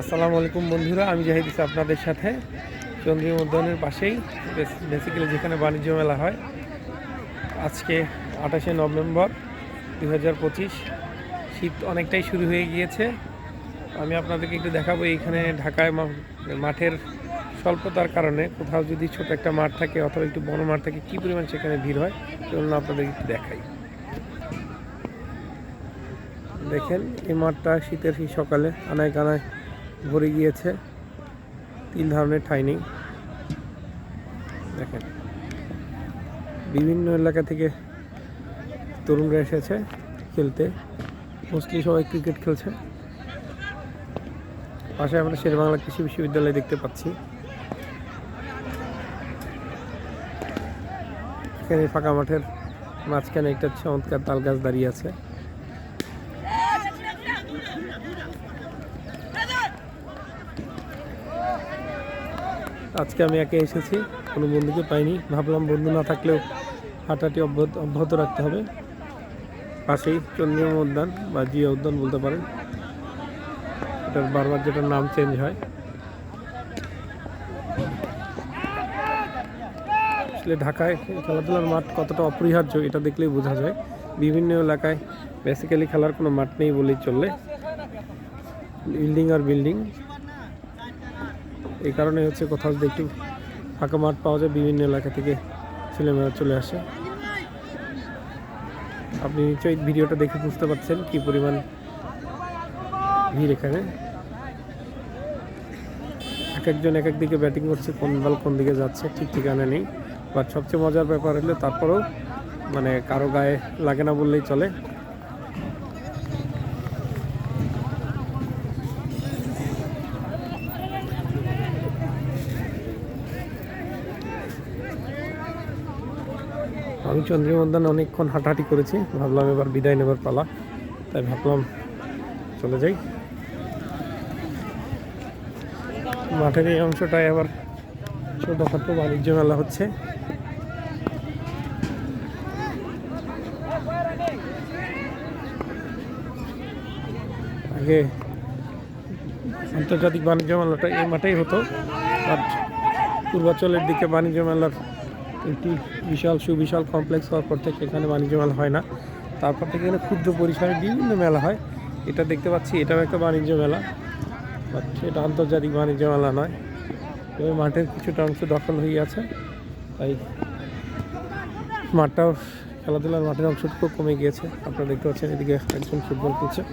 আসসালামু আলাইকুম বন্ধুরা, আমি জাহিদ ইসা আপনাদের সাথে চন্দ্রিমা উদ্যানের পাশেই বেসিক্যালি যেখানে বাণিজ্য মেলা হয়। আজকে 28শে নভেম্বর 2025। শীত অনেকটাই শুরু হয়ে গিয়েছে। আমি আপনাদেরকে একটু দেখাবো এইখানে ঢাকায় মাঠের স্বল্পতার কারণে কোথাও যদি ছোট একটা মাঠ থাকে অথবা একটু বড় মাঠ থাকে কী পরিমাণ সেখানে ভিড় হয় চলুন আপনাদের একটু দেখাই। দেখেন এই মাঠটা শীতের এই সকালে আনায় কানায় ভরে গিয়েছে। 3 ধরনের ঠাই নেই। দেখেন বিভিন্ন এলাকা থেকে তরুণরা এসেছে খেলতে, মোস্টলি সবাই ক্রিকেট খেলছে। পাশে আমরা শেরেবাংলা কৃষি বিশ্ববিদ্যালয় দেখতে পাচ্ছি। এখানে ফাঁকা মাঠের মাঝখানে একটা চমৎকার তাল গাছ দাঁড়িয়ে আছে। আজকে আমি একা এসেছি, কোনো বন্ধুকে পাইনি। ভাবলাম বন্ধু না থাকলেও হাঁটাটি অব্যাহত রাখতে হবে। পাশেই চন্দ্রিমা উদ্যান বা জিয়া উদ্যান বলতে পারেন, এটার বারবার যেটার নাম চেঞ্জ হয়। আসলে ঢাকায় খেলাধুলার মাঠ কতটা অপরিহার্য এটা দেখলেই বোঝা যায়। বিভিন্ন এলাকায় বেসিক্যালি খেলার কোনো মাঠ নেই বলেই চললে, বিল্ডিং আর বিল্ডিং। এই কারণে হচ্ছে কোথাও যদি একটু ফাঁকা মাঠ পাওয়া যায় বিভিন্ন এলাকা থেকে ছেলেমেয়েরা চলে আসে। আপনি নিশ্চয়ই ভিডিওটা দেখে বুঝতে পারছেন কি পরিমাণ ভিড় এখানে। এক একজন এক এক দিকে ব্যাটিং করছে, কোন বল কোন দিকে যাচ্ছে ঠিক ঠিকানা নেই। বাট সবচেয়ে মজার ব্যাপার হলে তারপরেও মানে কারো গায়ে লাগে না বললেই চলে। আমি চন্দ্রিমা উদ্যানে অনেকক্ষণ হাঁটাহাঁটি করেছি, ভাবলাম এবার বিদায় নেবার পালা, তাই ভাবলাম চলে যাই। মাঠের এই অংশটায় আবার ছোটোখাটো বাণিজ্য মেলা হচ্ছে। আগে আন্তর্জাতিক বাণিজ্য মেলাটা এই মাঠেই হতো, বাট পূর্বাঞ্চলের দিকে বাণিজ্য মেলার একটি বিশাল সুবিশাল কমপ্লেক্স হওয়ার পর থেকে এখানে বাণিজ্য মেলা হয় না। তারপর থেকে এখানে ক্ষুদ্র পরিসরে বিভিন্ন মেলা হয়। এটা দেখতে পাচ্ছি এটাও একটা বাণিজ্য মেলা, বাট এটা আন্তর্জাতিক বাণিজ্য মেলা নয়। তবে মাঠের কিছুটা অংশ দখল হয়ে আছে, তাই মাঠটাও খেলাধুলার মাঠের অংশটুকু কমে গিয়েছে। আপনারা দেখতে পাচ্ছেন এদিকে একজন ফুটবল খেলছে।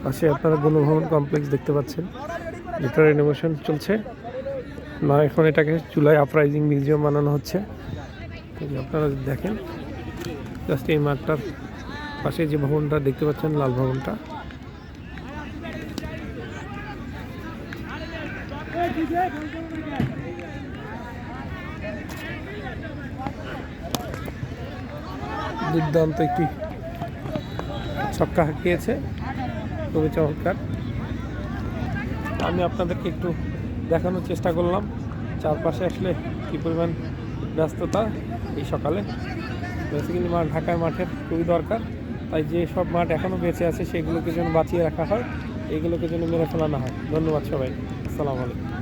পাশে আপনারা গণভবন কমপ্লেক্স দেখতে পাচ্ছেন, যেটা রেনোভেশন চলছে না, এখন এটাকে চুলাই আপরাইজিং মিউজিয়াম বানানো হচ্ছে। আপনারা দেখেন জাস্ট এই মাঠটার পাশে যে ভবনটা দেখতে পাচ্ছেন, লাল ভবনটা, দুর্দান্ত একটি ছক্কা হাঁকিয়েছে, খুবই চমৎকার। আমি আপনাদেরকে একটু দেখানোর চেষ্টা করলাম চারপাশে আসলে কী পরিমাণ ব্যস্ততা এই সকালে। বেসিক্যালি ঢাকায় মাঠের খুবই দরকার, তাই যে সব মাঠ এখনও বেঁচে আছে সেগুলোকে যেন বাঁচিয়ে রাখা হয়, এগুলোকে যেন মেরে ফেলা না হয়। ধন্যবাদ সবাই, আসসালামু আলাইকুম।